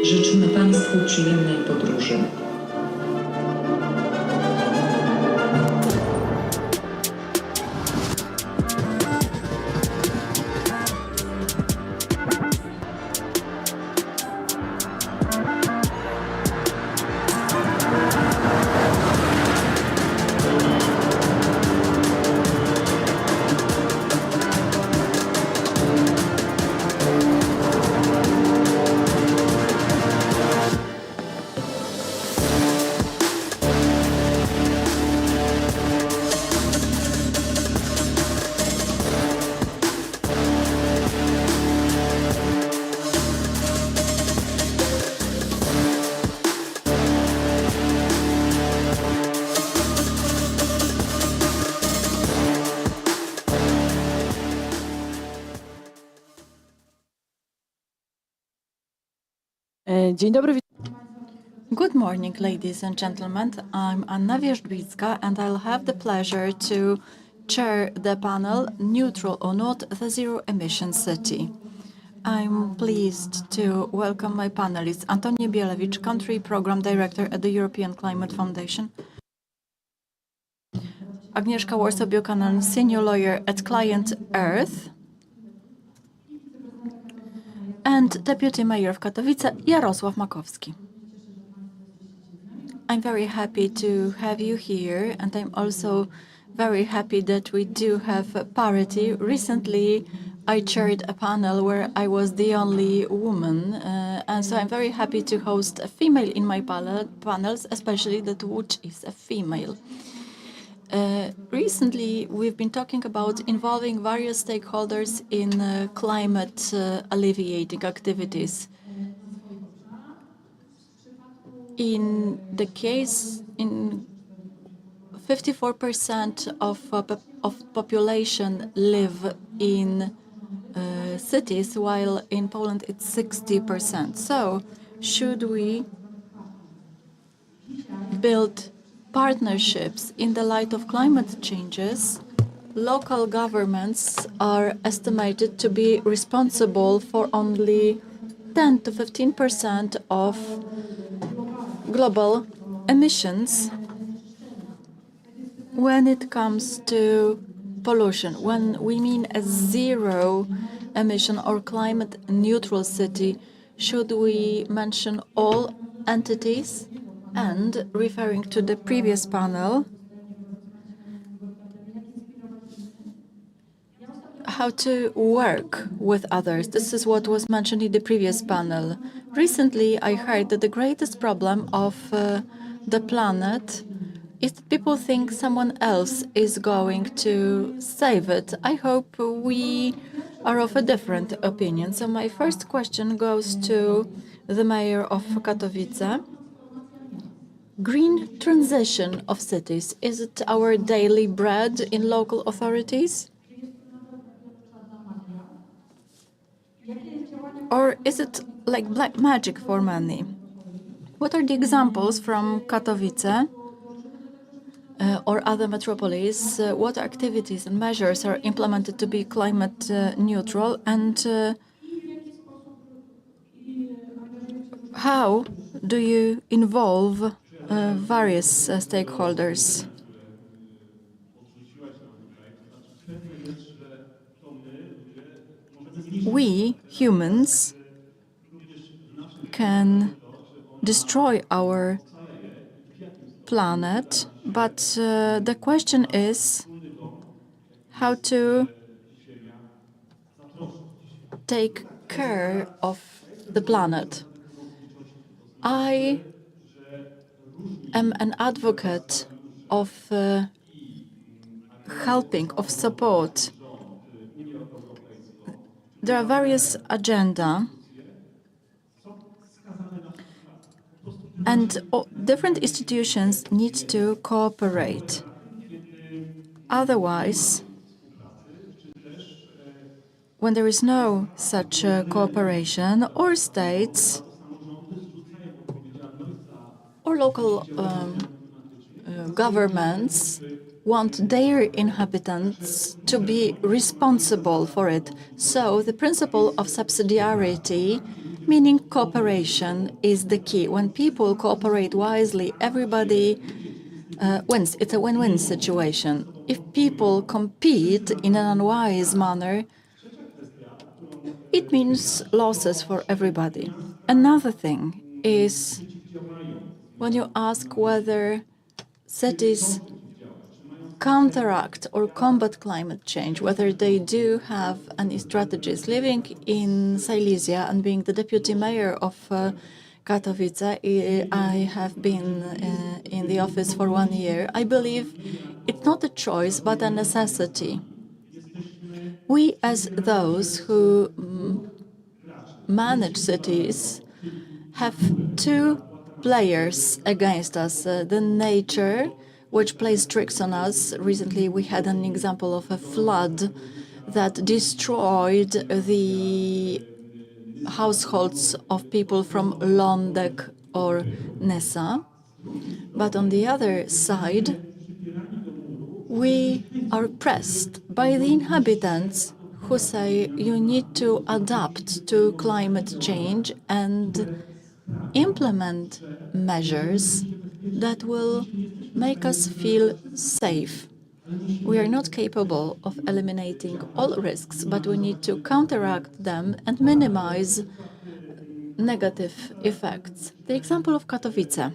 Życzymy Państwu przyjemnej podróży. Dzień dobry. Good morning, ladies and gentlemen. I'm Anna Wierzbicka, and I'll have the pleasure to chair the panel Neutral or Not, the Zero Emission City. I'm pleased to welcome my panelists, Antoni Bielewicz, Country Program Director at the European Climate Foundation, Agnieszka Warso-Buchanan, Senior Lawyer at ClientEarth, and Deputy Mayor of Katowice, Jarosław Makowski. I'm very happy to have you here, and I'm also very happy that we do have parity. Recently, I chaired a panel where I was the only woman, and so I'm very happy to host a female in my panels, especially that which is a female. Recently, we've been talking about involving various stakeholders in climate alleviating activities. In the case, in 54% of population live in cities, while in Poland it's 60%. So, should we build partnerships in the light of climate changes? Local governments are estimated to be responsible for only 10 to 15% of global emissions when it comes to pollution. When we mean a zero emission or climate neutral city, should we mention all entities? And referring to the previous panel, how to work with others. This is what was mentioned in the previous panel. Recently, I heard that the greatest problem of the planet is that people think someone else is going to save it. I hope we are of a different opinion. So my first question goes to the mayor of Katowice. Green transition of cities, is it our daily bread in local authorities? Or is it like black magic for many? What are the examples from Katowice or other metropolises? What activities and measures are implemented to be climate neutral? And how do you involve various stakeholders? We, humans, can destroy our planet, but the question is how to take care of the planet. I am an advocate of helping, of support. There are various agenda, and different institutions need to cooperate. Otherwise, when there is no such cooperation, or states or local governments want their inhabitants to be responsible for it. So the principle of subsidiarity meaning cooperation is the key. When people cooperate wisely, everybody wins. It's a win-win situation. If people compete in an unwise manner, it means losses for everybody. Another thing is when you ask whether cities counteract or combat climate change, whether they do have any strategies. Living in Silesia and being the deputy mayor of Katowice, I have been in the office for 1 year. I believe it's not a choice, but a necessity. We, as those who manage cities, have two players against us. The nature, which plays tricks on us. Recently, we had an example of a flood that destroyed the households of people from Lądek or Nysa. But on the other side, we are pressed by the inhabitants who say you need to adapt to climate change and implement measures that will make us feel safe. We are not capable of eliminating all risks, but we need to counteract them and minimize negative effects. The example of Katowice.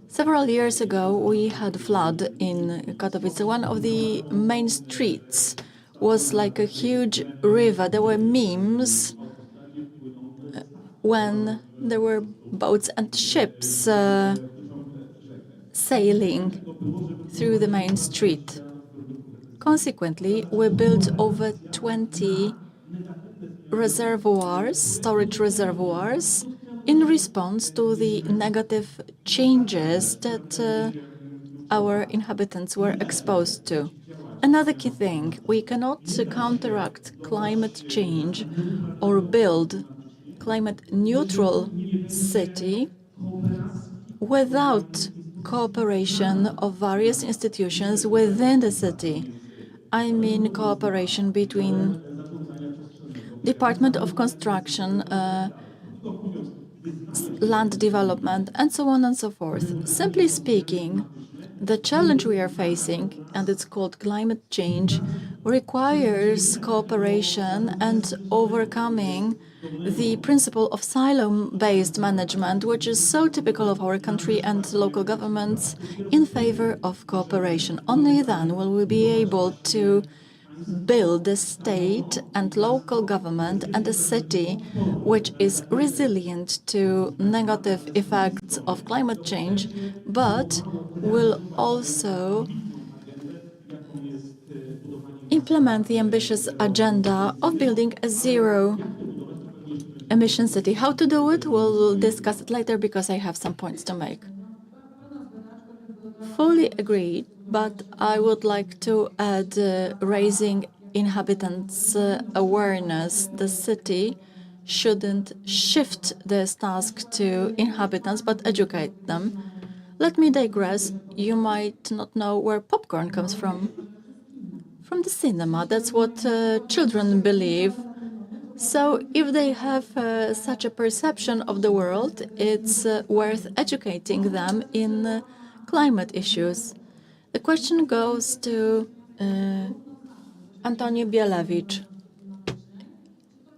Several years ago, we had a flood in Katowice. One of the main streets was like a huge river. There were memes when there were boats and ships sailing through the main street. Consequently, we built over 20 reservoirs, storage reservoirs, in response to the negative changes that our inhabitants were exposed to. Another key thing, we cannot counteract climate change or build climate-neutral city without cooperation of various institutions within the city. I mean cooperation between Department of Construction, land development, and so on and so forth. Simply speaking, the challenge we are facing, and it's called climate change, requires cooperation and overcoming the principle of silo-based management, which is so typical of our country and local governments, in favor of cooperation. Only then will we be able to build a state and local government and a city which is resilient to negative effects of climate change, but will also implement the ambitious agenda of building a zero-emission city. How to do it? We'll discuss it later because I have some points to make. Fully agreed, but I would like to add raising inhabitants' awareness. The city shouldn't shift this task to inhabitants, but educate them. Let me digress. You might not know where popcorn comes from. From the cinema. That's what children believe. So if they have such a perception of the world, it's worth educating them in climate issues. The question goes to Antoni Bielewicz.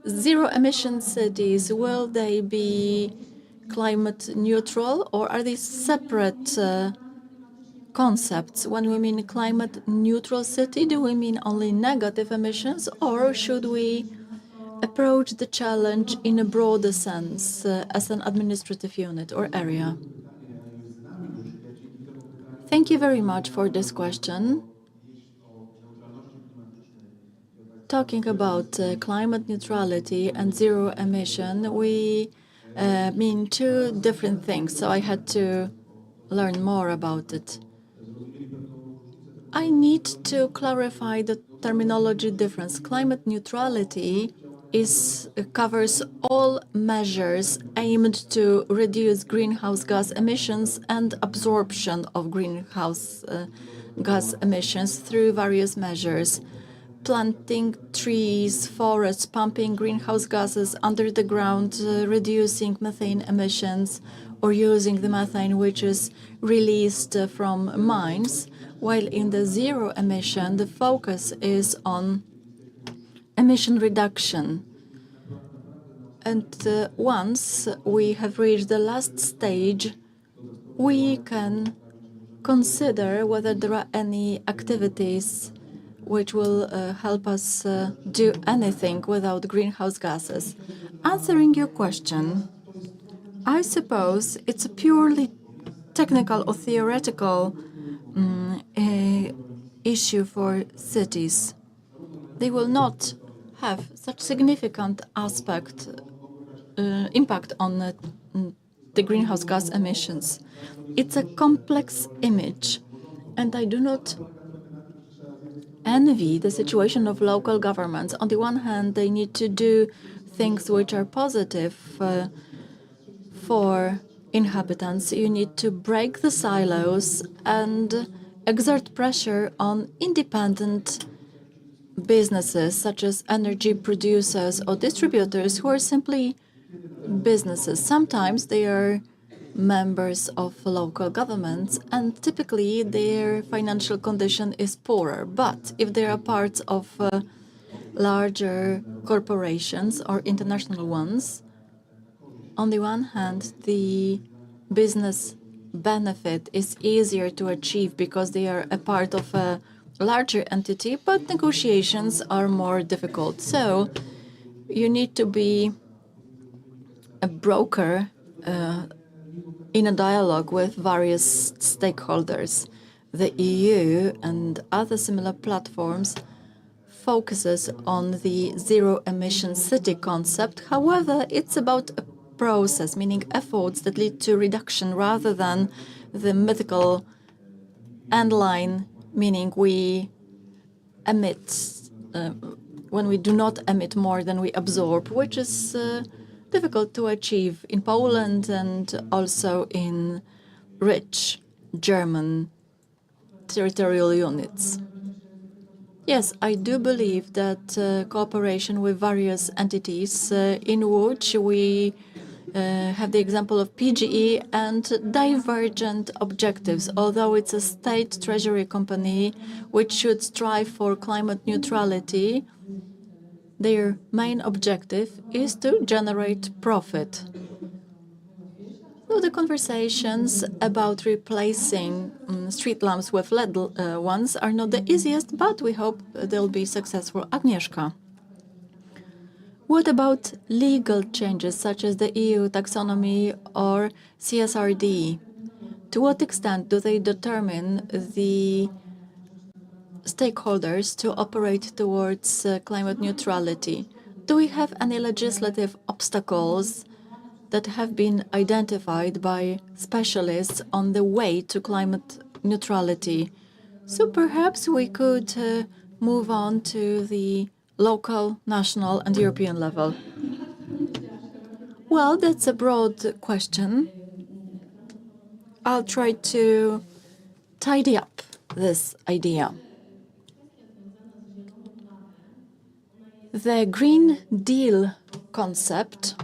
Zero-emission cities, will they be climate neutral, or are they separate concepts? When we mean climate neutral city, do we mean only negative emissions, or should we approach the challenge in a broader sense as an administrative unit or area? Thank you very much for this question. Talking about climate neutrality and zero emission, we mean two different things, so I had to learn more about it. I need to clarify the terminology difference. Climate neutrality covers all measures aimed to reduce greenhouse gas emissions and absorption of greenhouse gas emissions through various measures. planting trees, forests, pumping greenhouse gases under the ground, reducing methane emissions, or using the methane which is released from mines, while in the zero emission, the focus is on emission reduction. And once we have reached the last stage, we can consider whether there are any activities which will help us do anything without greenhouse gases. Answering your question, I suppose it's a purely technical or theoretical issue for cities. They will not have such significant impact on the greenhouse gas emissions. It's a complex image, and I do not envy the situation of local governments. On the one hand, they need to do things which are positive for inhabitants. You need to break the silos and exert pressure on independent businesses, such as energy producers or distributors, who are simply businesses. Sometimes they are members of local governments, and typically their financial condition is poorer. But if they are parts of larger corporations or international ones, on the one hand, the business benefit is easier to achieve because they are a part of a larger entity, but negotiations are more difficult. So you need to be a broker in a dialogue with various stakeholders. The EU and other similar platforms focuses on the zero-emission city concept. However, it's about a process, meaning efforts that lead to reduction rather than the mythical end line, meaning we emit when we do not emit more than we absorb, which is difficult to achieve in Poland and also in rich German territorial units. Yes, I do believe that cooperation with various entities in which we have the example of PGE and divergent objectives. Although it's a state treasury company which should strive for climate neutrality, their main objective is to generate profit. So the conversations about replacing street lamps with LED ones are not the easiest, but we hope they'll be successful. Agnieszka. What about legal changes such as the EU taxonomy or CSRD? To what extent do they determine the stakeholders to operate towards climate neutrality? Do we have any legislative obstacles that have been identified by specialists on the way to climate neutrality? So perhaps we could move on to the local, national, and European level. Well, that's a broad question. I'll try to tidy up this idea. The Green Deal concept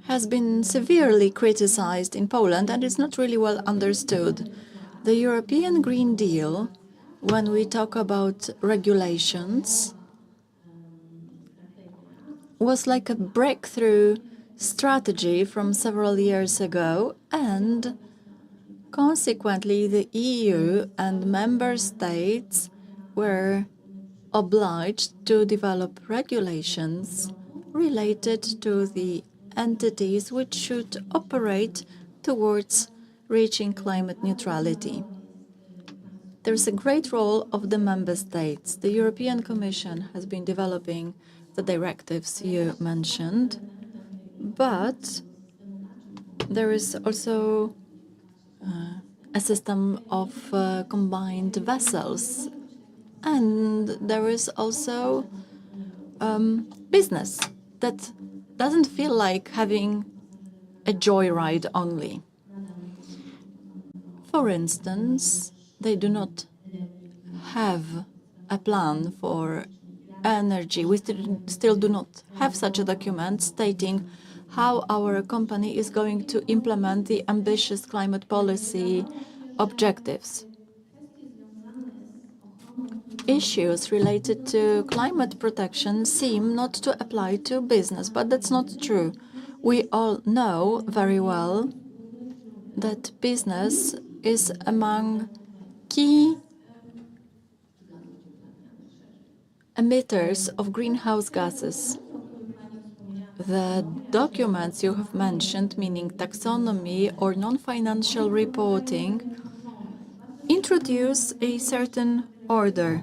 has been severely criticized in Poland and is not really well understood. The European Green Deal, when we talk about regulations, was like a breakthrough strategy from several years ago, and consequently the EU and member states were obliged to develop regulations related to the entities which should operate towards reaching climate neutrality. There's a great role of the member states. The European Commission has been developing the directives you mentioned, but there is also a system of combined vessels, and there is also business that doesn't feel like having a joyride only. For instance, they do not have a plan for energy. We still do not have such a document stating how our company is going to implement the ambitious climate policy objectives. Issues related to climate protection seem not to apply to business, but that's not true. We all know very well that business is among key emitters of greenhouse gases. The documents you have mentioned, meaning taxonomy or non-financial reporting, introduce a certain order.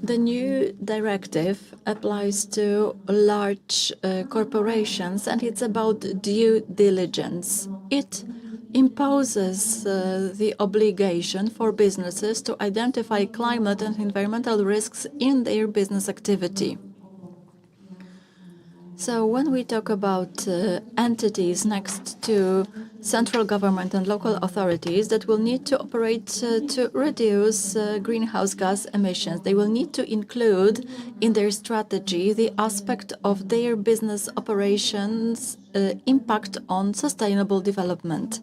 The new directive applies to large corporations, and it's about due diligence. It imposes the obligation for businesses to identify climate and environmental risks in their business activity. So when we talk about entities next to central government and local authorities that will need to operate to reduce greenhouse gas emissions, they will need to include in their strategy the aspect of their business operations impact on sustainable development.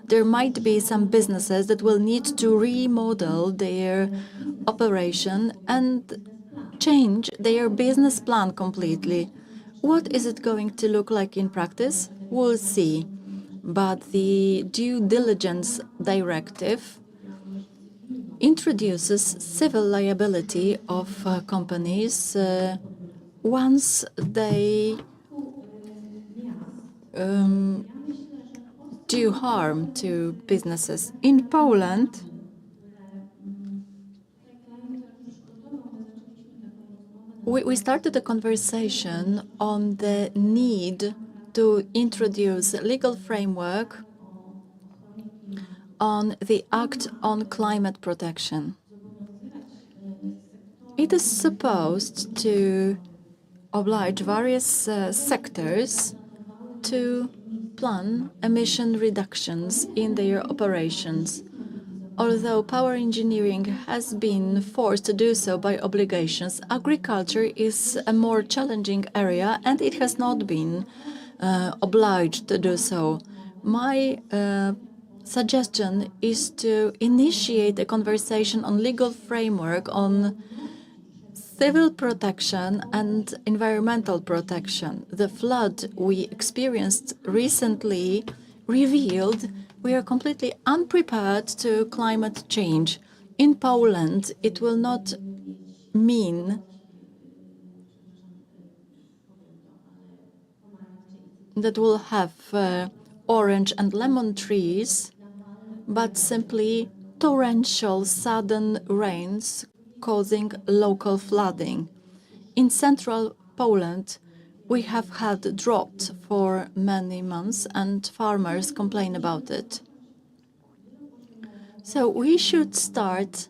There might be some businesses that will need to remodel their operation and change their business plan completely. What is it going to look like in practice? We'll see. But the due diligence directive introduces civil liability of companies once they do harm to businesses. In Poland, we started a conversation on the need to introduce a legal framework on the Act on Climate Protection. It is supposed to oblige various sectors to plan emission reductions in their operations. Although power engineering has been forced to do so by obligations, agriculture is a more challenging area and it has not been obliged to do so. My suggestion is to initiate a conversation on legal framework on civil protection and environmental protection. The flood we experienced recently revealed we are completely unprepared to climate change. In Poland, it will not mean that we'll have orange and lemon trees, but simply torrential sudden rains causing local flooding. In central Poland, we have had drought for many months and farmers complain about it. So we should start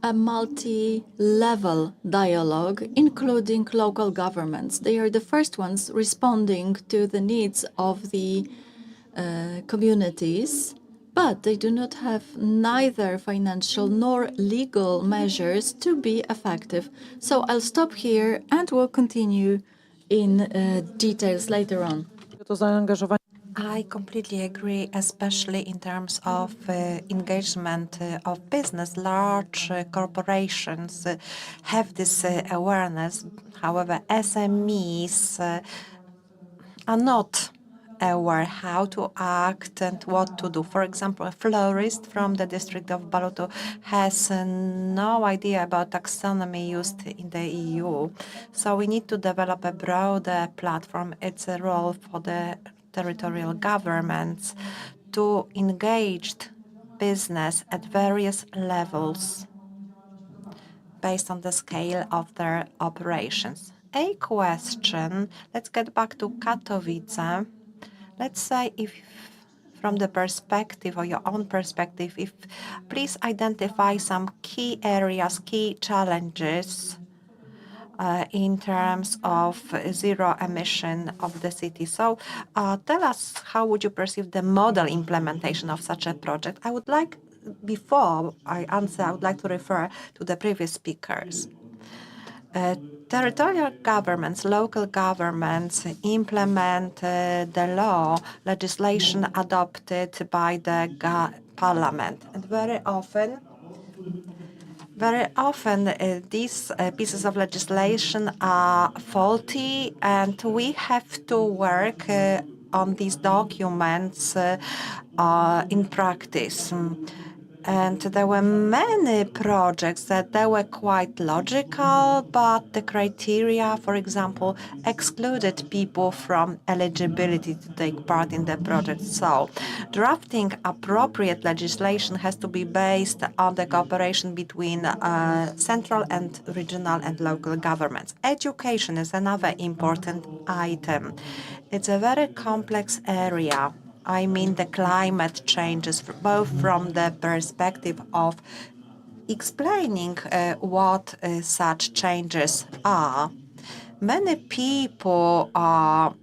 a multi-level dialogue, including local governments. They are the first ones responding to the needs of the communities, but they do not have neither financial nor legal measures to be effective. So I'll stop here and we'll continue in details later on. I completely agree, especially in terms of engagement of business. Large corporations have this awareness. However, SMEs are not aware how to act and what to do. For example, a florist from the district of Baluto has no idea about taxonomy used in the EU. So we need to develop a broader platform. It's a role for the territorial governments to engage business at various levels based on the scale of their operations. A question, let's get back to Katowice. Let's say if from the perspective or your own perspective, if please identify some key areas, key challenges in terms of zero emission of the city. So tell us, how would you perceive the model implementation of such a project? I would like before I answer, I would like to refer to the previous speakers. Territorial governments, local governments implement the law, legislation adopted by the parliament. And very often these pieces of legislation are faulty, and we have to work on these documents in practice. And there were many projects that they were quite logical, but the criteria, for example, excluded people from eligibility to take part in the project. So drafting appropriate legislation has to be based on the cooperation between central and regional and local governments. Education is another important item. It's a very complex area. I mean the climate changes, both from the perspective of explaining what such changes are. Many people are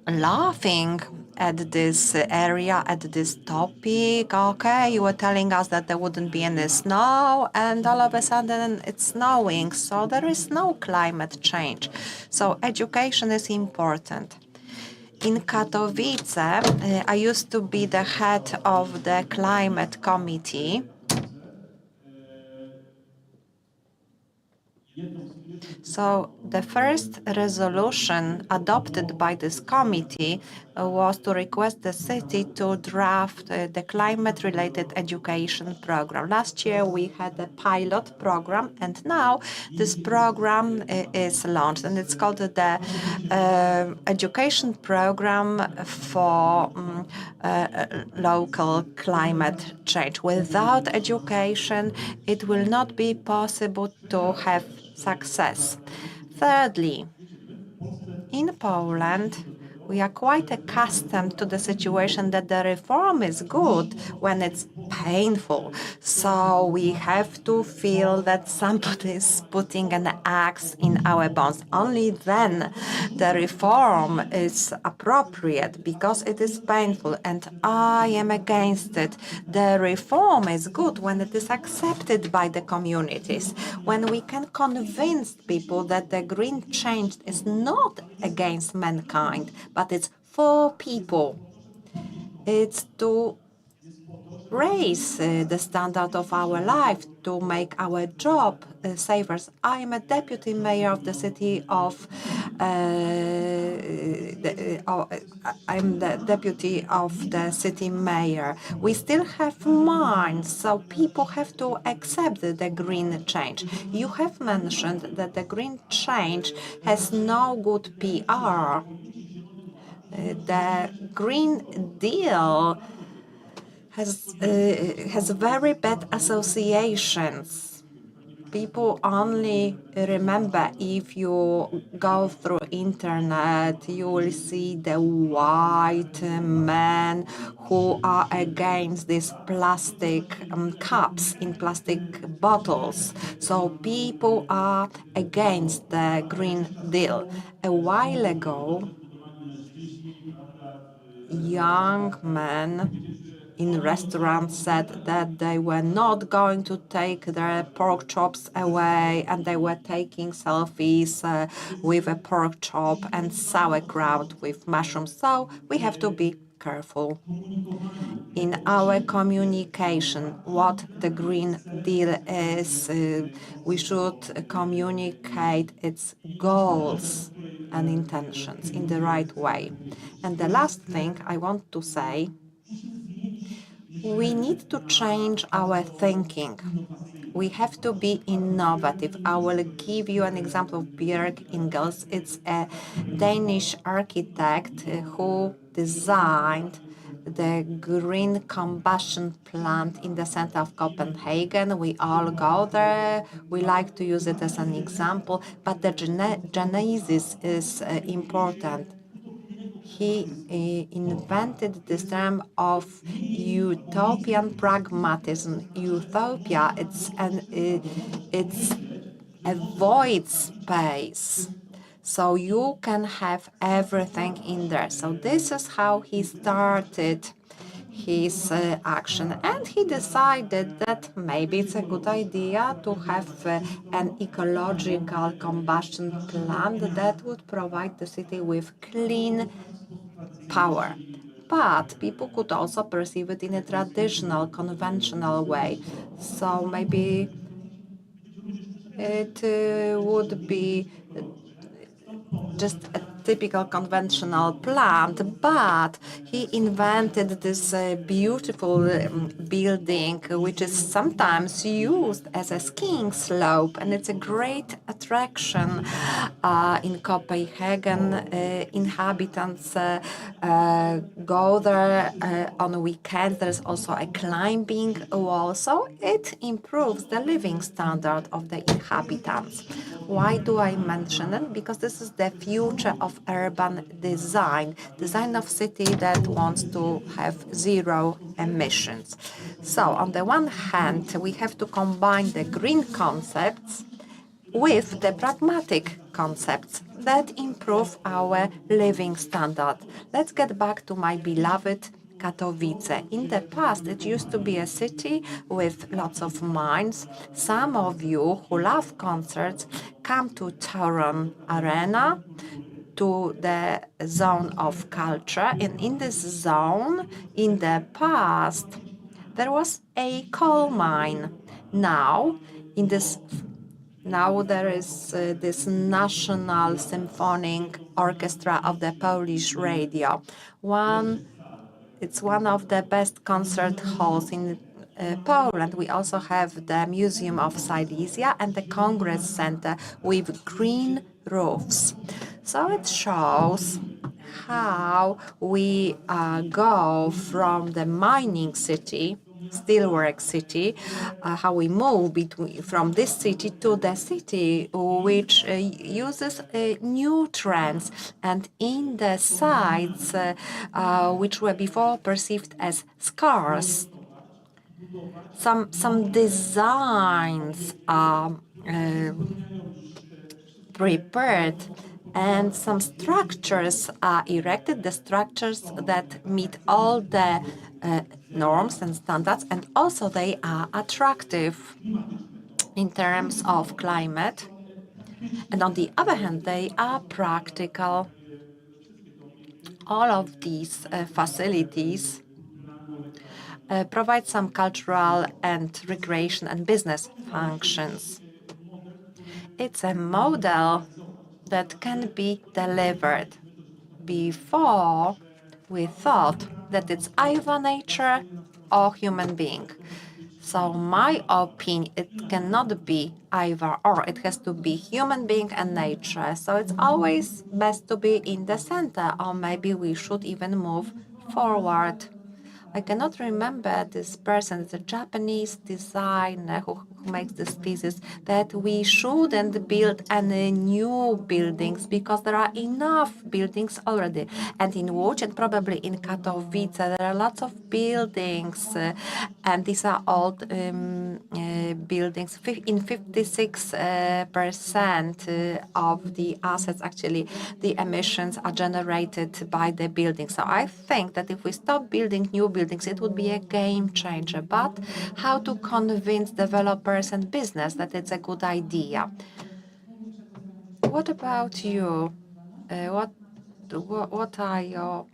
laughing at this area, at this topic. Okay, you were telling us that there wouldn't be any snow, and all of a sudden it's snowing, so there is no climate change. So education is important. In Katowice, I used to be the head of the climate committee. So the first resolution adopted by this committee was to request the city to draft the climate-related education program. Last year we had a pilot program, and now this program is launched, and it's called the education program for local climate change. Without education, it will not be possible to have success. Thirdly, in Poland, we are quite accustomed to the situation that the reform is good when it's painful. So we have to feel that somebody is putting an axe in our bones. Only then the reform is appropriate, because it is painful, and I am against it. The reform is good when it is accepted by the communities, when we can convince people that the green change is not against mankind, but it's for people. It's to raise the standard of our life, to make our job safer. I am a deputy mayor of the city of. I'm the deputy of the city mayor. We still have mines, so people have to accept the green change. You have mentioned that the green change has no good PR. The Green Deal has very bad associations. People only remember, if you go through internet, you will see the white men who are against these plastic cups in plastic bottles. So people are against the Green Deal. A while ago, young men in restaurants said that they were not going to take their pork chops away, and they were taking selfies with a pork chop and sauerkraut with mushrooms. So we have to be careful in our communication what the Green Deal is. We should communicate its goals and intentions in the right way. And the last thing I want to say, we need to change our thinking. We have to be innovative. I will give you an example of Björk Ingels. It's a Danish architect who designed the green combustion plant in the center of Copenhagen. We all go there. We like to use it as an example, but the genesis is important. He invented this term of utopian pragmatism. Utopia, it's a void space. So you can have everything in there. So this is how he started his action, and he decided that maybe it's a good idea to have an ecological combustion plant that would provide the city with clean power. But people could also perceive it in a traditional, conventional way. So maybe it would be just a typical conventional plant, but he invented this beautiful building, which is sometimes used as a skiing slope, and it's a great attraction in Copenhagen. Inhabitants go there on weekends. There's also a climbing wall, so it improves the living standard of the inhabitants. Why do I mention it? Because this is the future of urban design of city that wants to have zero emissions. So on the one hand, we have to combine the green concepts with the pragmatic concepts that improve our living standard. Let's get back to my beloved Katowice. In the past, it used to be a city with lots of mines. Some of you who love concerts come to Tauron Arena, to the zone of culture. And in this zone, in the past, there was a coal mine. Now, there is this National Symphonic Orchestra of the Polish Radio. It's one of the best concert halls in Poland. We also have the Museum of Silesia and the Congress Center with green roofs. So it shows how we go from the mining city, steelwork city, how we move from this city to the city which uses new trends, and in the sites which were before perceived as scarce, some designs are prepared and some structures are erected, the structures that meet all the norms and standards, and also they are attractive in terms of climate. And on the other hand, they are practical. All of these facilities provide some cultural and recreation and business functions. It's a model that can be delivered. Before, we thought that it's either nature or human being. So my opinion, it cannot be either or. It has to be human being and nature. So it's always best to be in the center, or maybe we should even move forward. I cannot remember this person, it's a Japanese designer who makes this thesis that we shouldn't build any new buildings because there are enough buildings already. And in Łódź and probably in Katowice, there are lots of buildings, and these are old buildings. In 56% of the assets, actually, the emissions are generated by the building. So I think that if we stop building new buildings, it would be a game changer. But how to convince developers and business that it's a good idea? What about you? What are your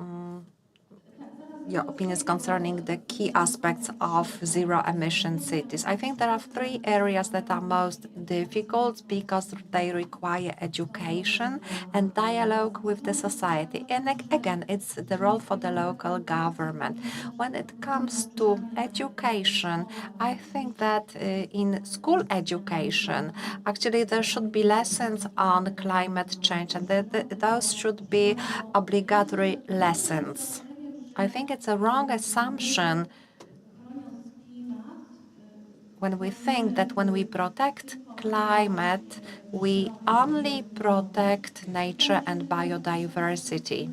opinions concerning the key aspects of zero-emission cities? I think there are three areas that are most difficult because they require education and dialogue with the society. And again, it's the role for the local government. When it comes to education, I think that in school education, actually there should be lessons on climate change, and those should be obligatory lessons. I think it's a wrong assumption when we think that when we protect climate, we only protect nature and biodiversity.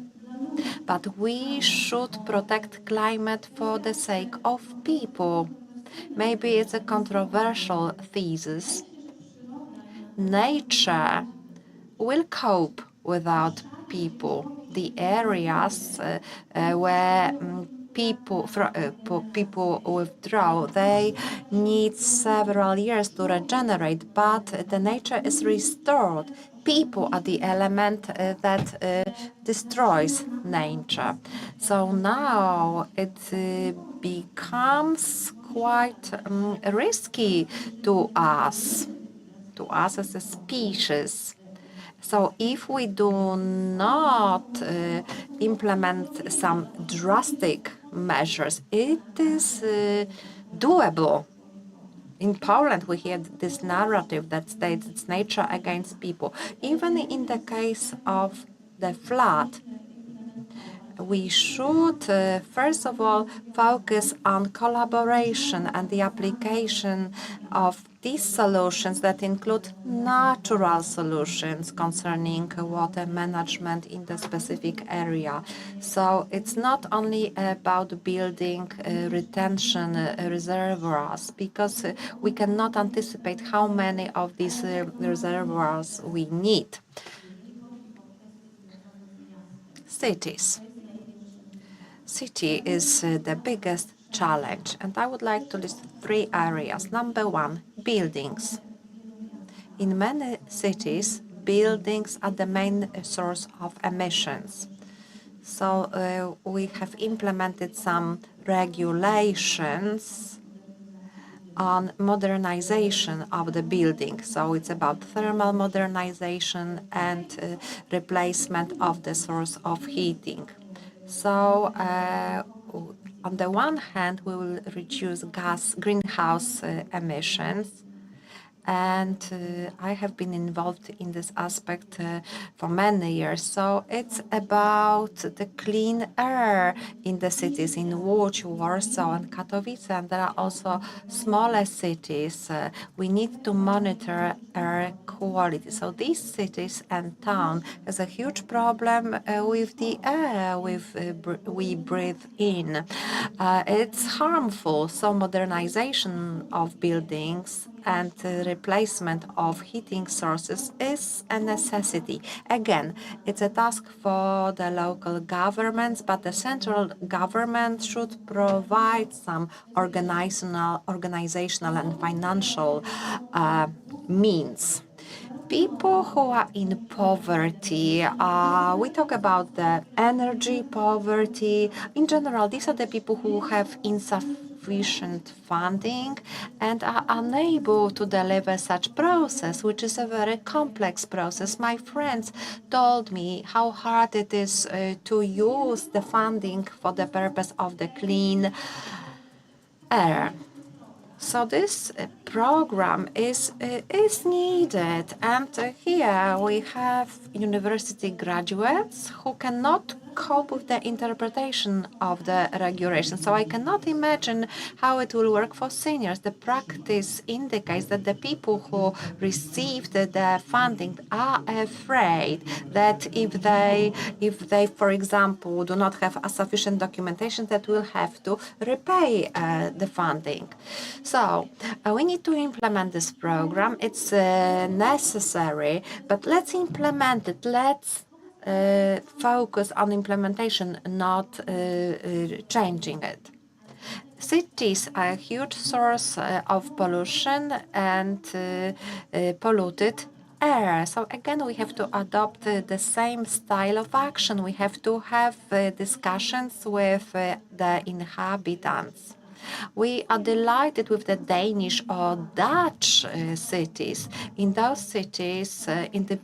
But we should protect climate for the sake of people. Maybe it's a controversial thesis. Nature will cope without people. The areas where people withdraw, they need several years to regenerate, but the nature is restored. People are the element that destroys nature. So now it becomes quite risky to us as a species. So if we do not implement some drastic measures, it is doable. In Poland, we had this narrative that states it's nature against people. Even in the case of the flood, we should, first of all, focus on collaboration and the application of these solutions that include natural solutions concerning water management in the specific area. So it's not only about building retention reservoirs, because we cannot anticipate how many of these reservoirs we need. Cities. City is the biggest challenge, and I would like to list 3 areas. Number 1, buildings. In many cities, buildings are the main source of emissions. So we have implemented some regulations on modernization of the building. So it's about thermal modernization and replacement of the source of heating. So on the one hand, we will reduce greenhouse emissions. And I have been involved in this aspect for many years. So it's about the clean air in the cities, in Łódź, Warsaw, and Katowice, and there are also smaller cities. We need to monitor air quality. So these cities and town has a huge problem with the air we breathe in. It's harmful. So modernization of buildings and replacement of heating sources is a necessity. Again, it's a task for the local governments, but the central government should provide some organizational and financial means. People who are in poverty, we talk about the energy poverty. In general, these are the people who have insufficient funding and are unable to deliver such process, which is a very complex process. My friends told me how hard it is to use the funding for the purpose of the clean air. So this program is needed, and here we have university graduates who cannot cope with the interpretation of the regulation. So I cannot imagine how it will work for seniors. The practice indicates that the people who received the funding are afraid that if they, for example, do not have a sufficient documentation, that will have to repay the funding. So we need to implement this program. It's necessary, but let's implement it. Let's focus on implementation, not changing it. Cities are a huge source of pollution and polluted air. So again, we have to adopt the same style of action. We have to have discussions with the inhabitants. We are delighted with the Danish or Dutch cities. In those cities, in the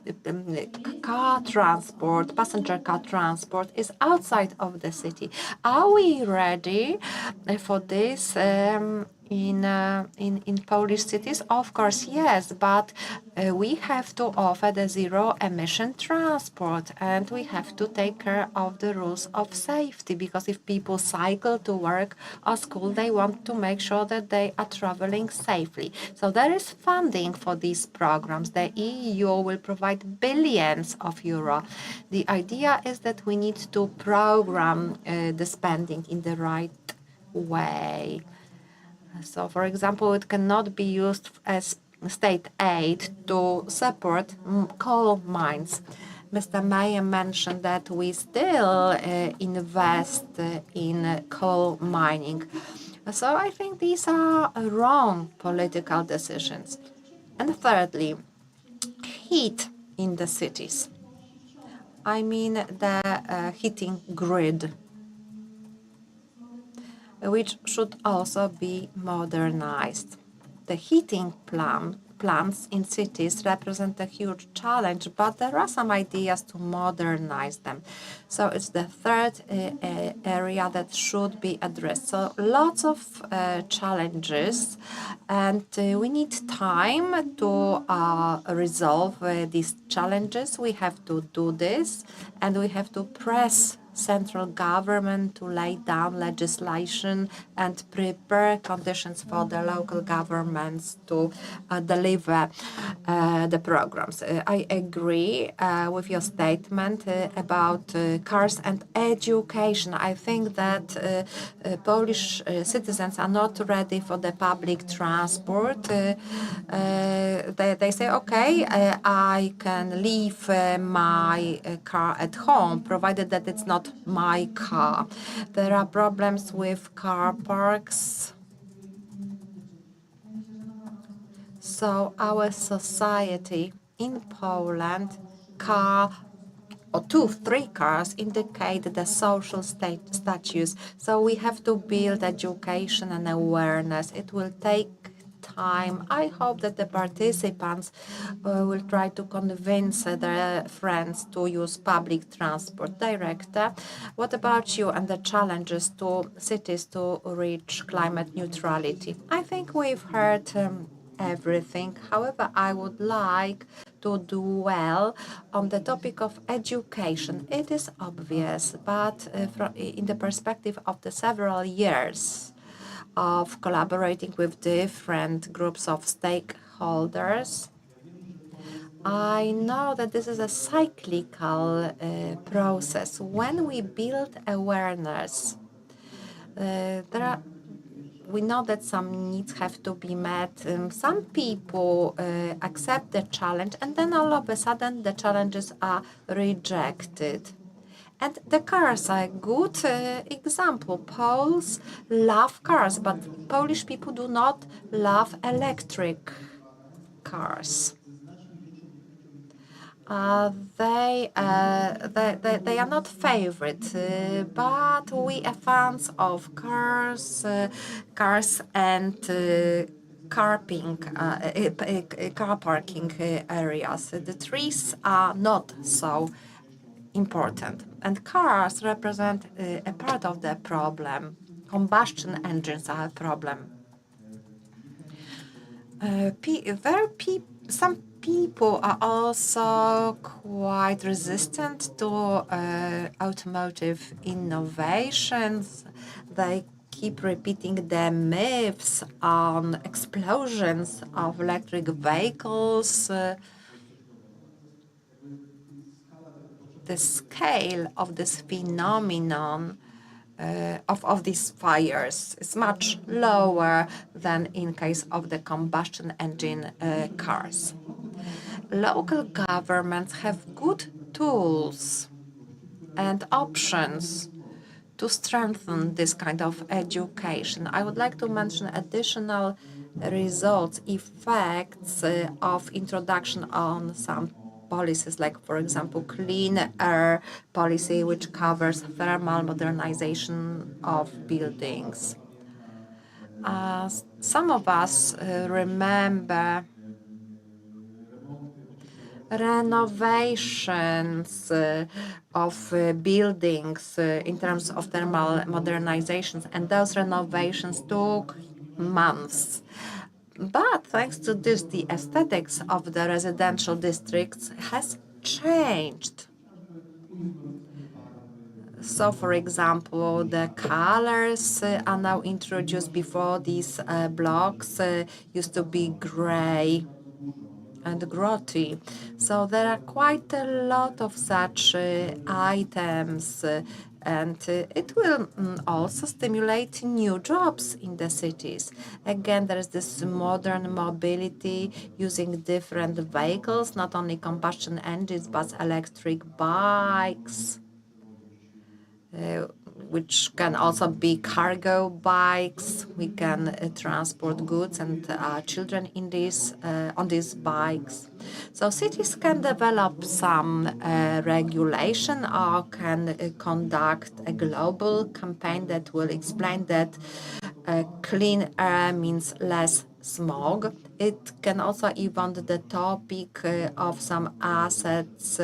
car transport, passenger car transport is outside of the city. Are we ready for this in Polish cities? Of course, yes, but we have to offer the zero-emission transport, and we have to take care of the rules of safety, because if people cycle to work or school, they want to make sure that they are traveling safely. So there is funding for these programs. The EU will provide billions of euro. The idea is that we need to program the spending in the right way. So, for example, it cannot be used as state aid to support coal mines. Mr. Mayer mentioned that we still invest in coal mining. So I think these are wrong political decisions. And thirdly, heat in the cities. I mean the heating grid, which should also be modernized. The heating plants in cities represent a huge challenge, but there are some ideas to modernize them. So it's the third area that should be addressed. So lots of challenges, and we need time to resolve these challenges. We have to do this, and we have to press central government to lay down legislation and prepare conditions for the local governments to deliver the programs. I agree with your statement about cars and education. I think that Polish citizens are not ready for the public transport. They say, okay, I can leave my car at home, provided that it's not my car. There are problems with car parks. So our society in Poland, car or 2, 3 cars indicate the social status. So we have to build education and awareness. It will take time. I hope that the participants will try to convince their friends to use public transport. Director, what about you and the challenges to cities to reach climate neutrality? I think we've heard everything. However, I would like to dwell on the topic of education. It is obvious, but in the perspective of the several years of collaborating with different groups of stakeholders, I know that this is a cyclical process. When we build awareness, we know that some needs have to be met. Some people accept the challenge, and then all of a sudden the challenges are rejected. And the cars are a good example. Poles love cars, but Polish people do not love electric cars. They are not favorite, but we are fans of cars and car parking areas. The trees are not so important, and cars represent a part of the problem. Combustion engines are a problem. Some people are also quite resistant to automotive innovations. They keep repeating the myths on explosions of electric vehicles. The scale of this phenomenon of these fires is much lower than in case of the combustion engine cars. Local governments have good tools and options to strengthen this kind of education. I would like to mention additional results, effects of introduction on some policies, like, for example, clean air policy, which covers thermal modernization of buildings. Some of us remember renovations of buildings in terms of thermal modernizations, and those renovations took months. But thanks to this, the aesthetics of the residential districts has changed. So, for example, the colors are now introduced. Before, these blocks used to be gray and grotty. So there are quite a lot of such items and it will also stimulate new jobs in the cities. Again, there is this modern mobility using different vehicles, not only combustion engines, but electric bikes, which can also be cargo bikes. We can transport goods and children in these on these bikes. So cities can develop some regulation or can conduct a global campaign that will explain that clean air means less smog. It can also evolve the topic of some assets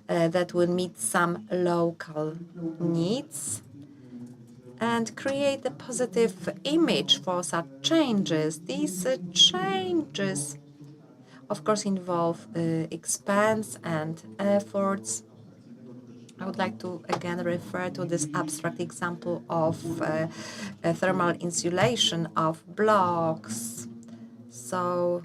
that will meet some local needs and create a positive image for such changes. These changes, of course, involve expense and efforts. I would like to again refer to this abstract example of thermal insulation of blocks. So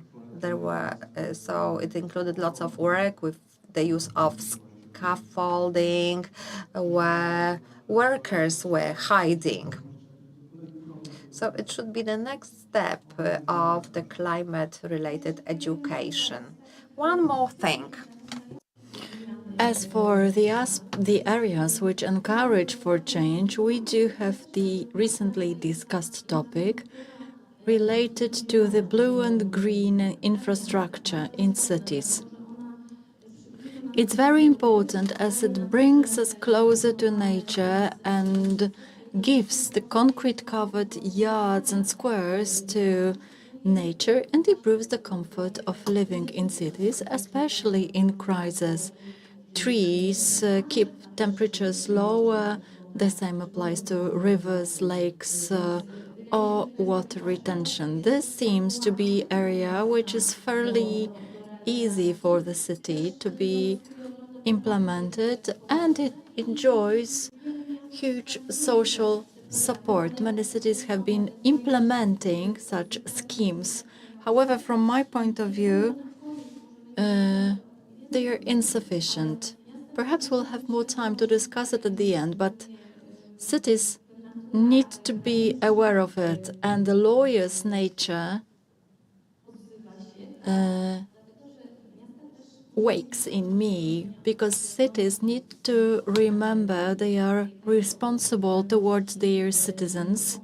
it included lots of work with the use of scaffolding, where workers were hiding. So it should be the next step of the climate-related education. One more thing. As for the areas which encourage for change, we do have the recently discussed topic related to the blue and green infrastructure in cities. It's very important as it brings us closer to nature and gives the concrete-covered yards and squares to nature and improves the comfort of living in cities, especially in crisis. Trees keep temperatures lower. The same applies to rivers, lakes, or water retention. This seems to be area which is fairly easy for the city to be implemented, and it enjoys huge social support. Many cities have been implementing such schemes. However, from my point of view, they are insufficient. Perhaps we'll have more time to discuss it at the end, but cities need to be aware of it, and the lawyer's nature wakes in me because cities need to remember they are responsible towards their citizens,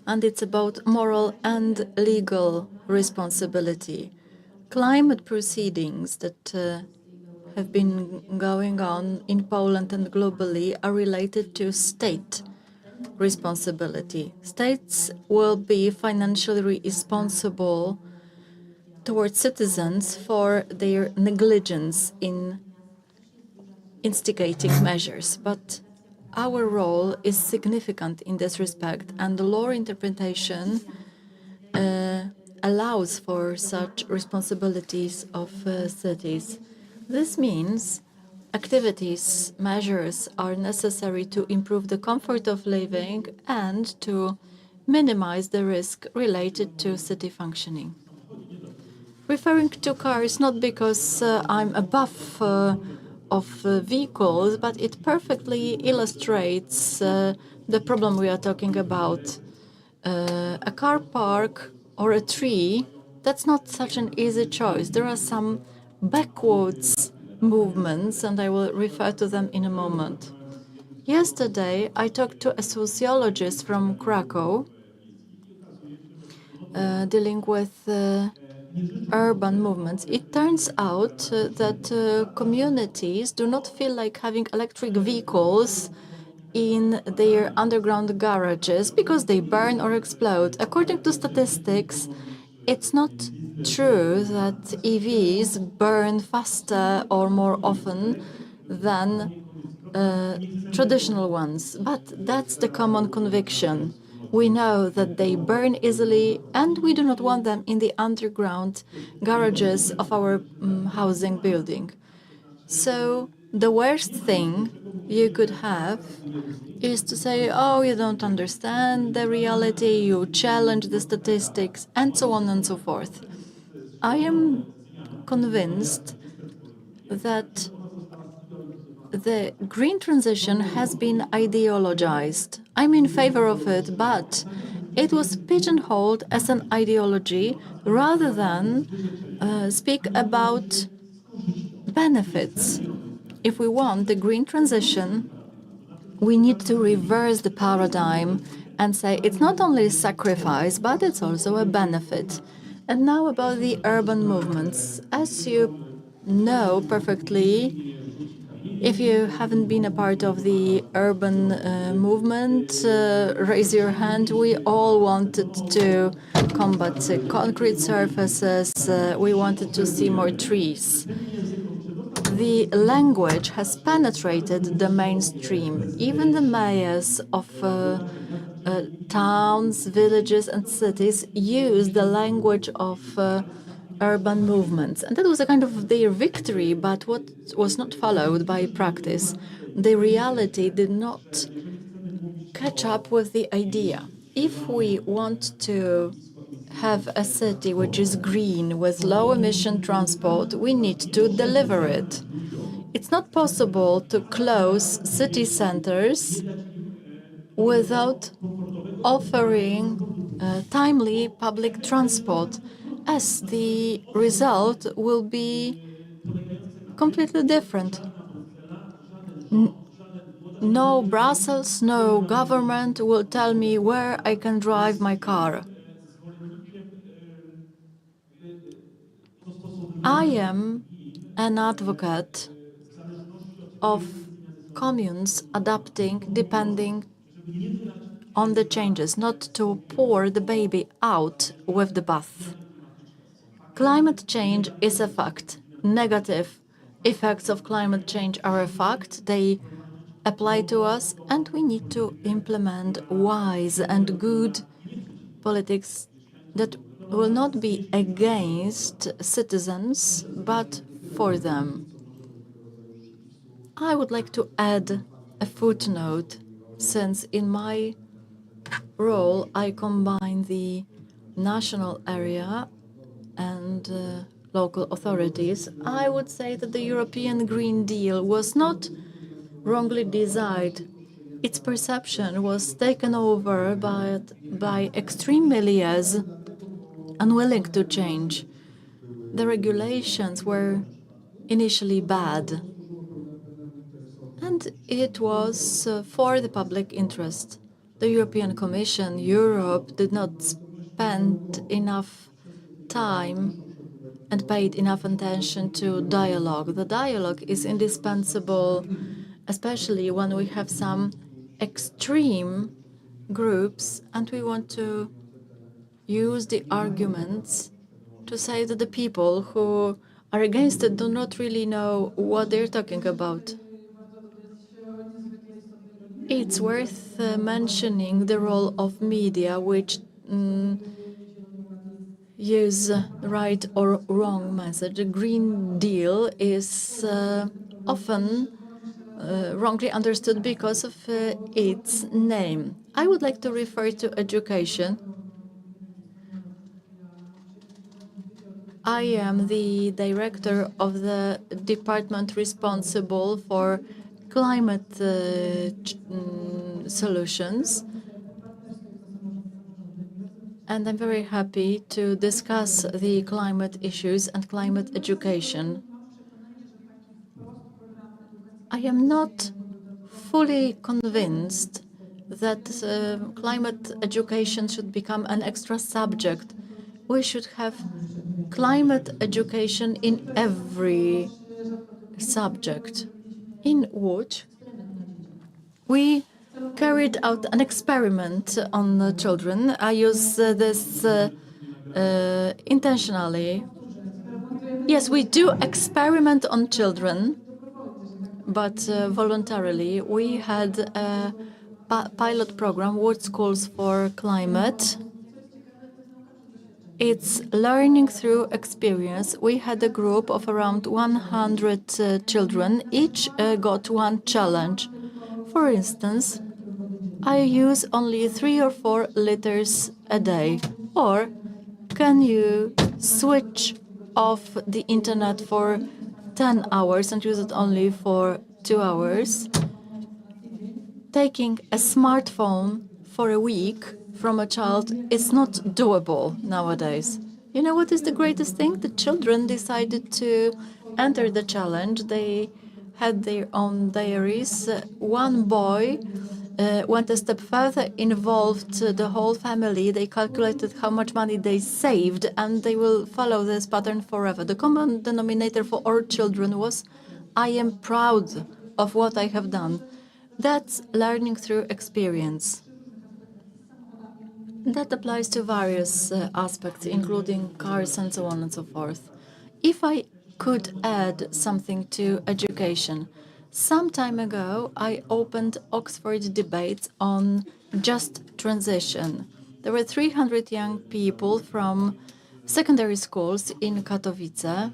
and it's about moral and legal responsibility. Climate proceedings that have been going on in Poland and globally are related to state responsibility. States will be financially responsible towards citizens for their negligence in instigating measures. But our role is significant in this respect, and the law interpretation allows for such responsibilities of cities. This means activities, measures are necessary to improve the comfort of living and to minimize the risk related to city functioning. Referring to cars, not because I'm above of vehicles, but it perfectly illustrates the problem we are talking about. A car park or a tree, that's not such an easy choice. There are some backwards movements, and I will refer to them in a moment. Yesterday, I talked to a sociologist from Krakow dealing with urban movements. It turns out that communities do not feel like having electric vehicles in their underground garages because they burn or explode. According to statistics, it's not true that EVs burn faster or more often than traditional ones, but that's the common conviction. We know that they burn easily, and we do not want them in the underground garages of our housing building. So the worst thing you could have is to say, oh, you don't understand the reality, you challenge the statistics, and so on and so forth. I am convinced that the green transition has been ideologized. I'm in favor of it, but it was pigeonholed as an ideology rather than speak about benefits. If we want the green transition, we need to reverse the paradigm and say it's not only a sacrifice, but it's also a benefit. And now about the urban movements. As you know perfectly, if you haven't been a part of the urban movement, raise your hand. We all wanted to combat concrete surfaces. We wanted to see more trees. The language has penetrated the mainstream. Even the mayors of towns, villages, and cities use the language of urban movements. And that was a kind of their victory, but what was not followed by practice. The reality did not catch up with the idea. If we want to have a city which is green with low emission transport, we need to deliver it. It's not possible to close city centers without offering timely public transport, as the result will be completely different. No Brussels, no government will tell me where I can drive my car. I am an advocate of communes adapting depending on the changes, not to pour the baby out with the bath. Climate change is a fact. Negative effects of climate change are a fact. They apply to us, and we need to implement wise and good politics that will not be against citizens, but for them. I would like to add a footnote, since in my role I combine the national area and local authorities. I would say that the European Green Deal was not wrongly designed. Its perception was taken over by extreme milieus unwilling to change. The regulations were initially bad, and it was for the public interest. The European Commission, Europe, did not spend enough time and paid enough attention to dialogue. The dialogue is indispensable, especially when we have some extreme groups and we want to use the arguments to say that the people who are against it do not really know what they're talking about. It's worth mentioning the role of media, which use right or wrong message. The Green Deal is often wrongly understood because of its name. I would like to refer to education. I am the director of the department responsible for climate solutions. And I'm very happy to discuss the climate issues and climate education. I am not fully convinced that climate education should become an extra subject. We should have climate education in every subject, in which we carried out an experiment on children. I use this intentionally. Yes, we do experiment on children, but voluntarily. We had a pilot program, World Schools for Climate. It's learning through experience. We had a group of around 100 children. Each got one challenge. For instance, I use only 3 or 4 liters a day. Or can you switch off the internet for 10 hours and use it only for 2 hours. Taking a smartphone for a week from a child is not doable nowadays. You know what is the greatest thing? The children decided to enter the challenge. They had their own diaries. One boy went a step further, involved the whole family. They calculated how much money they saved, and they will follow this pattern forever. The common denominator for all children was, I am proud of what I have done. That's learning through experience. That applies to various aspects, including cars and so on and so forth. If I could add something to education, some time ago I opened Oxford debates on just transition. There were 300 young people from secondary schools in Katowice,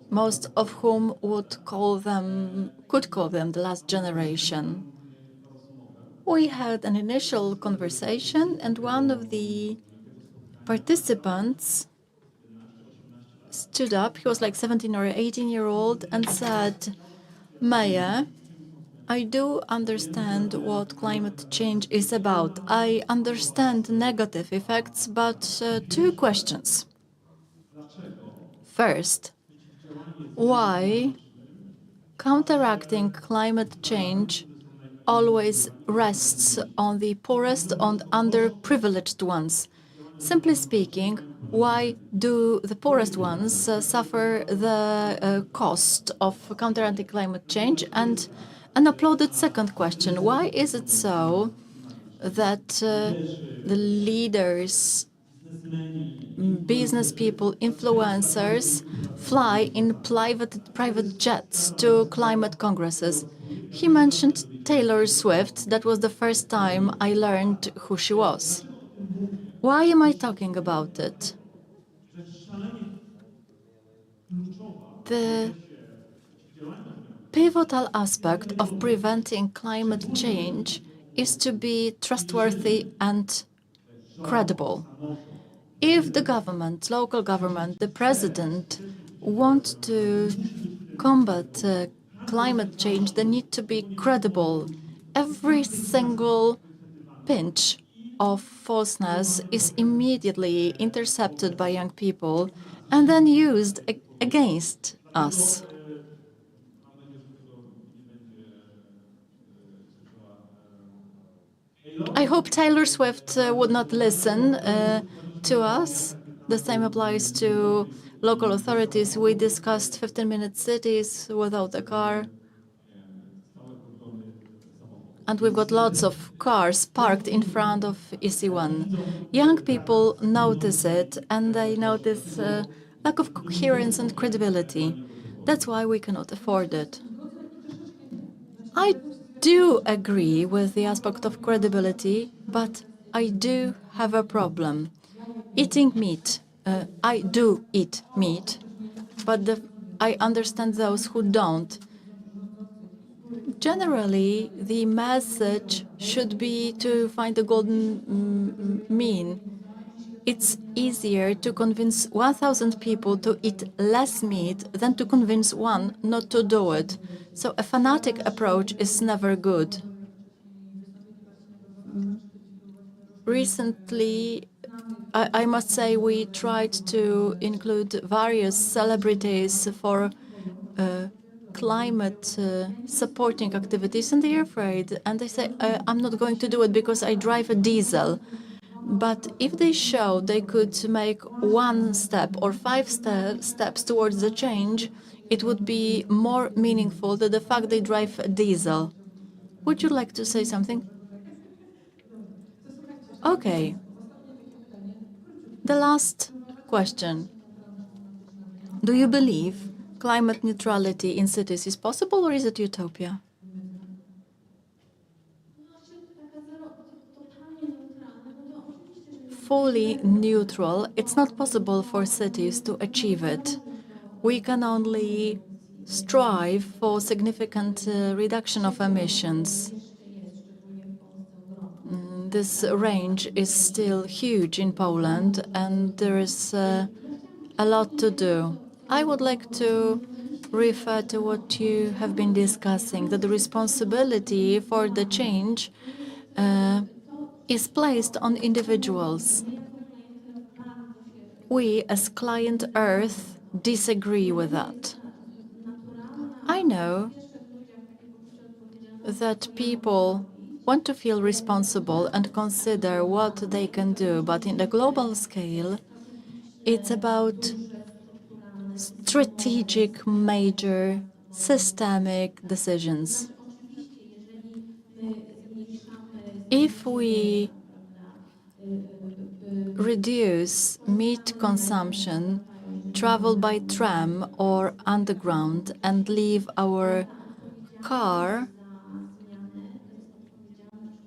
most of whom could call them the last generation. We had an initial conversation, and one of the participants stood up. He was like 17 or 18-year-old and said, Mayor, I do understand what climate change is about. I understand negative effects, but 2 questions. First, why counteracting climate change always rests on the poorest and underprivileged ones? Simply speaking, why do the poorest ones suffer the cost of counteracting climate change? And an uploaded second question, why is it so that the leaders, business people, influencers fly in private jets to climate congresses? He mentioned Taylor Swift. That was the first time I learned who she was. Why am I talking about it? The pivotal aspect of preventing climate change is to be trustworthy and credible. If the government, local government, the president want to combat climate change, they need to be credible. Every single pinch of falseness is immediately intercepted by young people and then used against us. I hope Taylor Swift would not listen to us. The same applies to local authorities. We discussed 15-minute cities without a car. And we've got lots of cars parked in front of EC1. Young people notice it, and they notice lack of coherence and credibility. That's why we cannot afford it. I do agree with the aspect of credibility, but I do have a problem. Eating meat. I do eat meat, but I understand those who don't. Generally, the message should be to find a golden mean. It's easier to convince 1,000 people to eat less meat than to convince one not to do it. So a fanatic approach is never good. Recently, I must say we tried to include various celebrities for climate supporting activities, and they're afraid. And they say, I'm not going to do it because I drive a diesel. But if they show they could make 1 step or 5 steps towards the change, it would be more meaningful than the fact they drive a diesel. Would you like to say something? Okay. The last question. Do you believe climate neutrality in cities is possible, or is it utopia? Fully neutral, it's not possible for cities to achieve it. We can only strive for significant reduction of emissions. This range is still huge in Poland, and there is a lot to do. I would like to refer to what you have been discussing, that the responsibility for the change is placed on individuals. We, as ClientEarth, disagree with that. I know that people want to feel responsible and consider what they can do, but in the global scale, it's about strategic, major, systemic decisions. If we reduce meat consumption, travel by tram or underground, and leave our car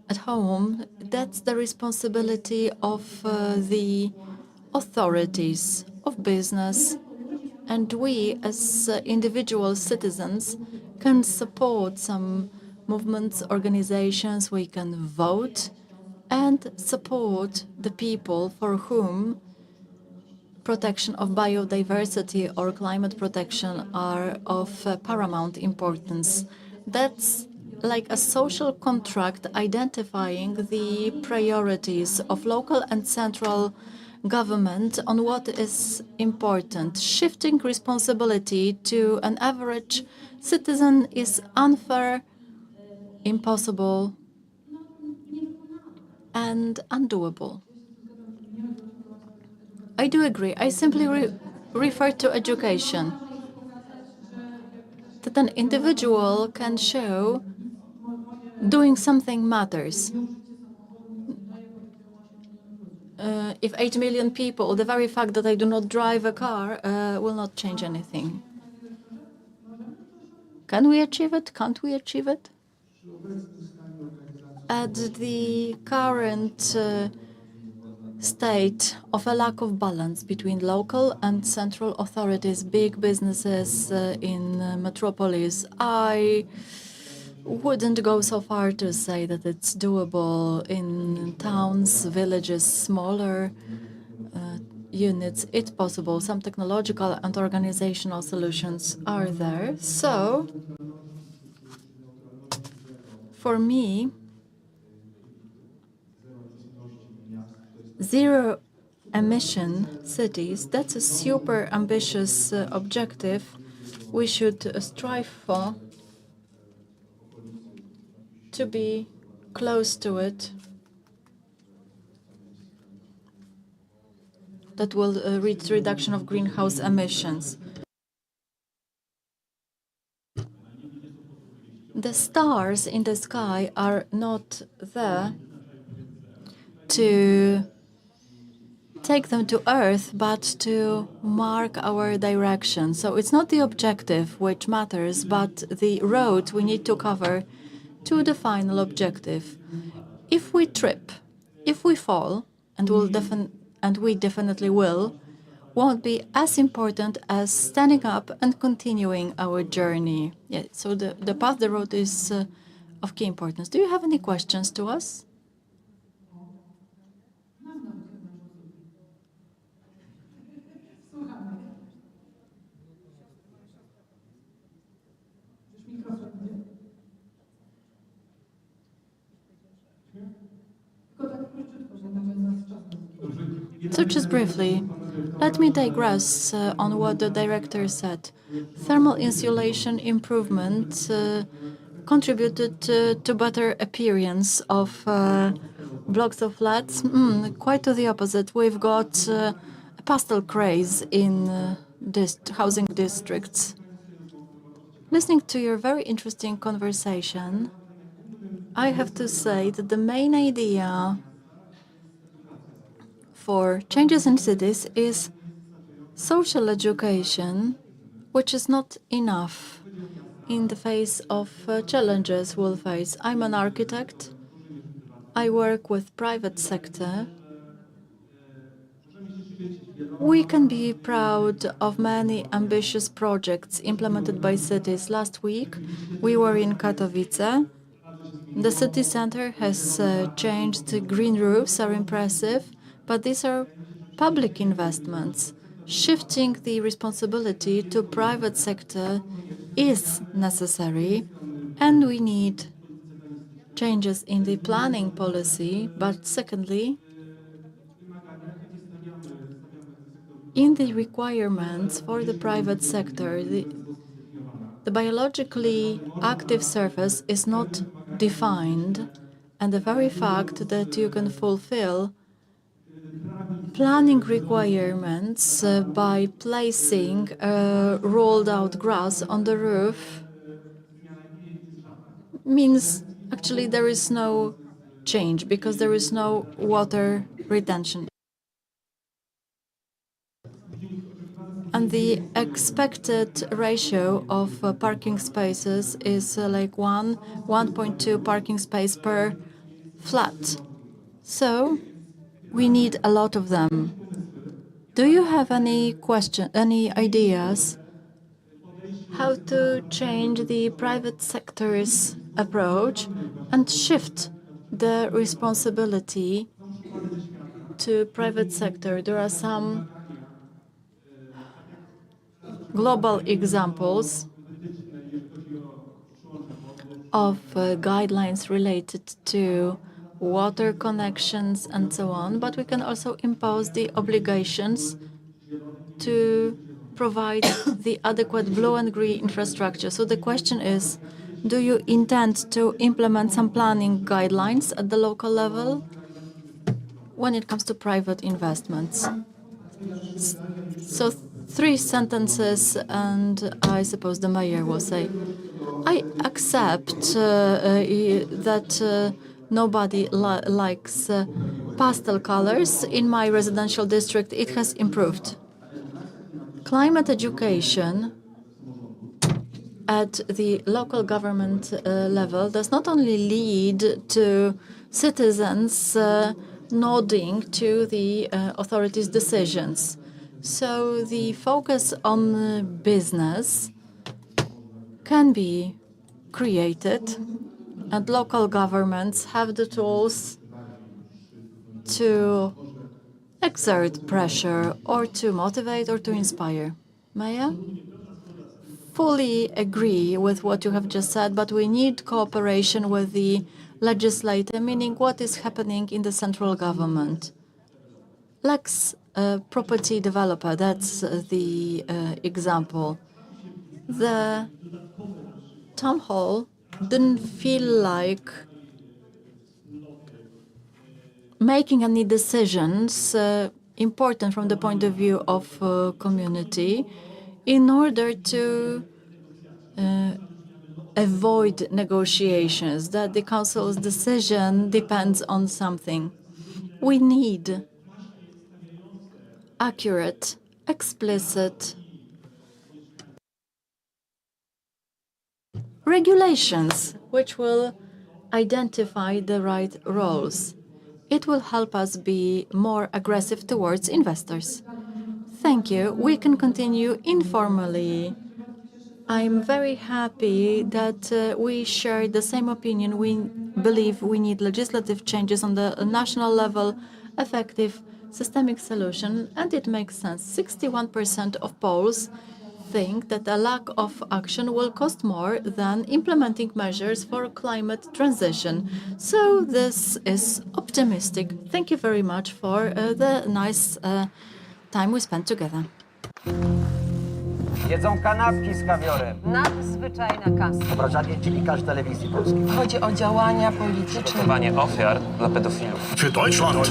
at home, that's the responsibility of the authorities of business. And we, as individual citizens, can support some movements, organizations, we can vote and support the people for whom protection of biodiversity or climate protection are of paramount importance. That's like a social contract identifying the priorities of local and central government on what is important. Shifting responsibility to an average citizen is unfair, impossible, and undoable. I do agree. I simply refer to education. That an individual can show doing something matters. If 8 million people, the very fact that I do not drive a car will not change anything. Can we achieve it? Can't we achieve it? At the current state of a lack of balance between local and central authorities, big businesses in metropolis, I wouldn't go so far to say that it's doable in towns, villages, smaller units. It's possible. Some technological and organizational solutions are there. So, for me, zero emission cities, that's a super ambitious objective we should strive for, to be close to it. That will reach reduction of greenhouse emissions. The stars in the sky are not there to take them to Earth, but to mark our direction. So it's not the objective which matters, but the road we need to cover to the final objective. If we trip, if we fall, and we definitely will, won't be as important as standing up and continuing our journey. Yeah, so the path, the road is of key importance. Do you have any questions to us? So just briefly, let me digress on what the director said. Thermal insulation improvement contributed to better appearance of blocks of flats. Quite to the opposite. We've got a pastel craze in housing districts. Listening to your very interesting conversation, I have to say that the main idea for changes in cities is social education, which is not enough in the face of challenges we'll face. I'm an architect. I work with private sector. We can be proud of many ambitious projects implemented by cities. Last week, we were in Katowice. The city center has changed. Green roofs are impressive, but these are public investments. shifting the responsibility to private sector is necessary, and we need changes in the planning policy. But secondly, in the requirements for the private sector, the biologically active surface is not defined, and the very fact that you can fulfill planning requirements by placing rolled out grass on the roof means actually there is no change because there is no water retention. And the expected ratio of parking spaces is like 1.2 parking space per flat. So we need a lot of them. Do you have any ideas how to change the private sector's approach and shift the responsibility to private sector? There are some global examples of guidelines related to water connections and so on, but we can also impose the obligations to provide the adequate blue and green infrastructure. So the question is, do you intend to implement some planning guidelines at the local level when it comes to private investments? So 3 sentences, and I suppose the mayor will say, I accept that nobody likes pastel colors. In my residential district, it has improved. Climate education at the local government level does not only lead to citizens nodding to the authorities' decisions. So the focus on business can be created, and local governments have the tools to exert pressure or to motivate or to inspire. Maya? Fully agree with what you have just said, but we need cooperation with the legislator, meaning what is happening in the central government. Lex property developer, that's the example. The town hall didn't feel like making any decisions important from the point of view of community in order to avoid negotiations, that the council's decision depends on something. We need accurate, explicit regulations which will identify the right roles. It will help us be more aggressive towards investors. Thank you. We can continue informally. I'm very happy that we share the same opinion. We believe we need legislative changes on the national level, effective systemic solution, and it makes sense. 61% of Poles think that a lack of action will cost more than implementing measures for climate transition. So this is optimistic. Thank you very much for the nice time we spent together. Jedzą kanapki z kawiorem. Nadzwyczajna kasa. Obrażanie dziennikarz telewizji polskiej. Chodzi o działania polityczne. Przygotowanie ofiar dla pedofilów. Für Deutschland.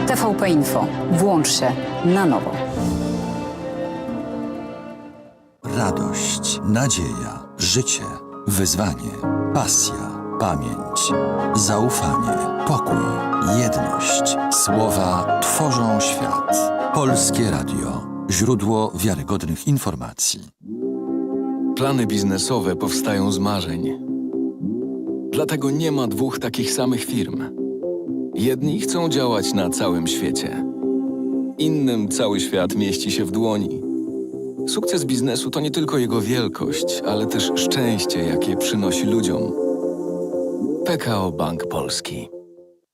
TVP Info. Włącz się na nowo. Radość, nadzieja, życie, wyzwanie, pasja, pamięć, zaufanie, pokój, jedność. Słowa tworzą świat. Polskie Radio. Źródło wiarygodnych informacji. Plany biznesowe powstają z marzeń. Dlatego nie ma 2 takich samych firm. Jedni chcą działać na całym świecie. Innym cały świat mieści się w dłoni. Sukces biznesu to nie tylko jego wielkość, ale też szczęście, jakie przynosi ludziom. PKO Bank Polski.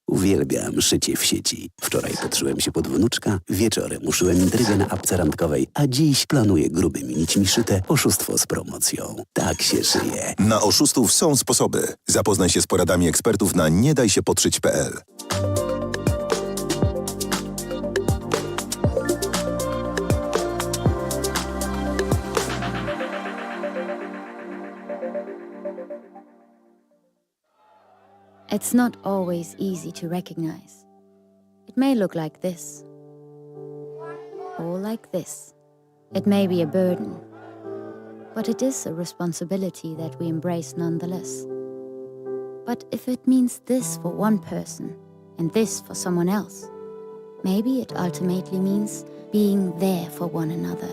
Uwielbiam szycie w sieci. Wczoraj podszyłem się pod wnuczka, wieczorem uszyłem intrygę na apce randkowej, a dziś planuję grubymi nićmi szyte oszustwo z promocją. Tak się szyje. Na oszustów są sposoby. Zapoznaj się z poradami ekspertów na niedajsiepodszyć.pl. It's not always easy to recognize. It may look like this, or like this. It may be a burden, but it is a responsibility that we embrace nonetheless. But if it means this for one person and this for someone else, maybe it ultimately means being there for one another.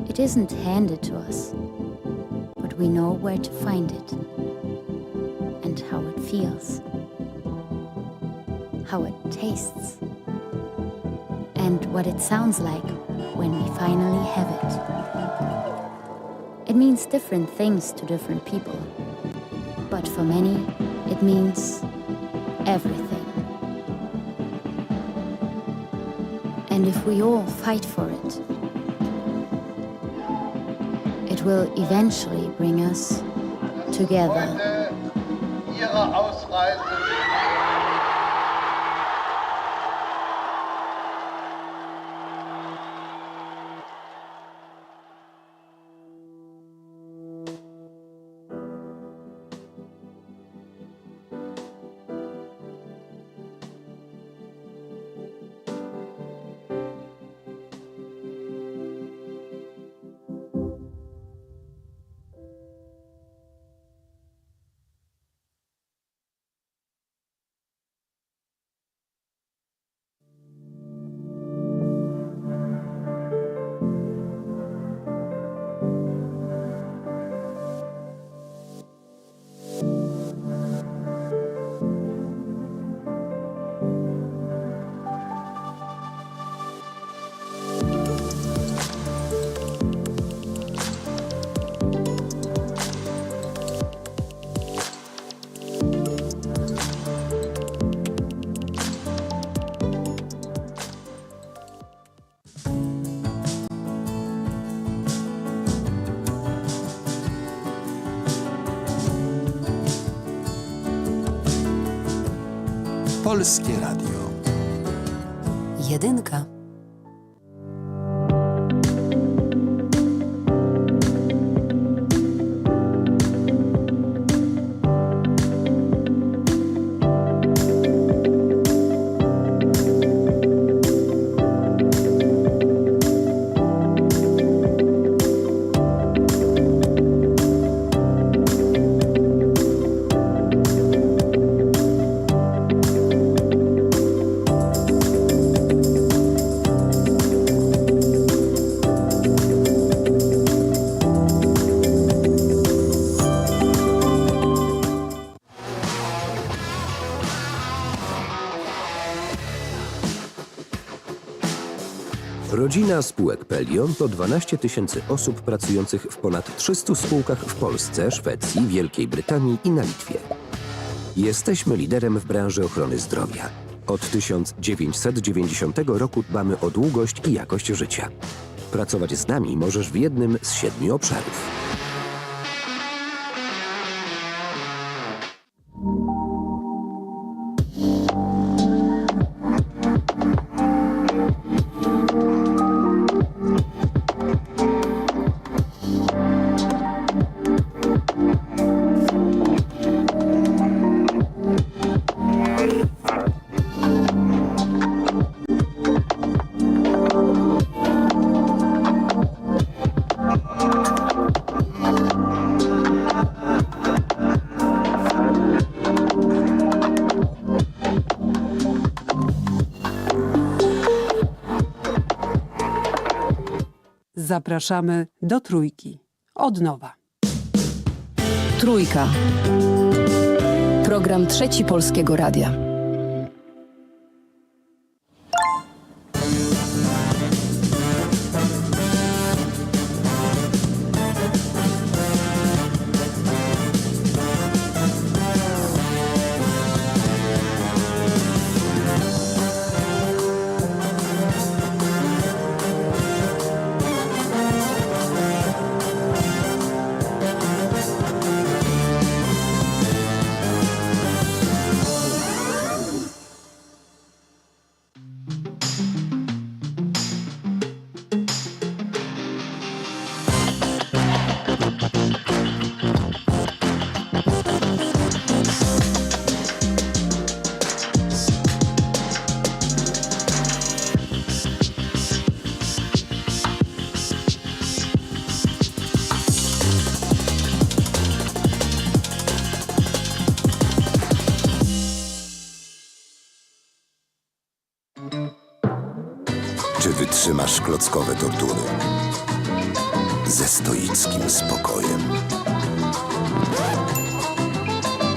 It isn't handed to us, but we know where to find it. And how it feels, how it tastes, and what it sounds like when we finally have it. It means different things to different people, but for many, it means everything. And if we all fight for it, it will eventually bring us together. Polskie Radio. Jedynka. Rodzina spółek Pelion to 12 tysięcy osób pracujących w ponad 300 spółkach w Polsce, Szwecji, Wielkiej Brytanii i na Litwie. Jesteśmy liderem w branży ochrony zdrowia. Od 1990 roku dbamy o długość i jakość życia. Pracować z nami możesz w jednym z 7 obszarów. Zapraszamy do Trójki. Od nowa. Trójka. Program Trzeci Polskiego Radia. wytrzymasz klockowe tortury ze stoickim spokojem?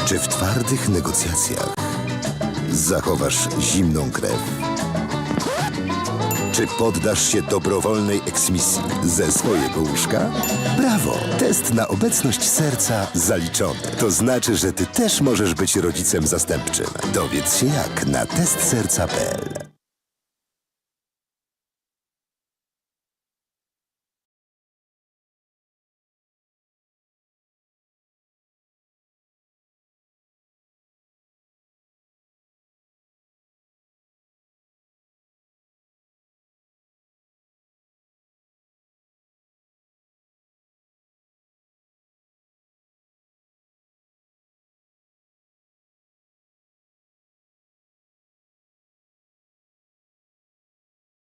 Czy w twardych negocjacjach zachowasz zimną krew? Czy poddasz się dobrowolnej eksmisji ze swojego łóżka? Brawo! Test na obecność serca zaliczony. To znaczy, że ty też możesz być rodzicem zastępczym. Dowiedz się jak na testserca.pl.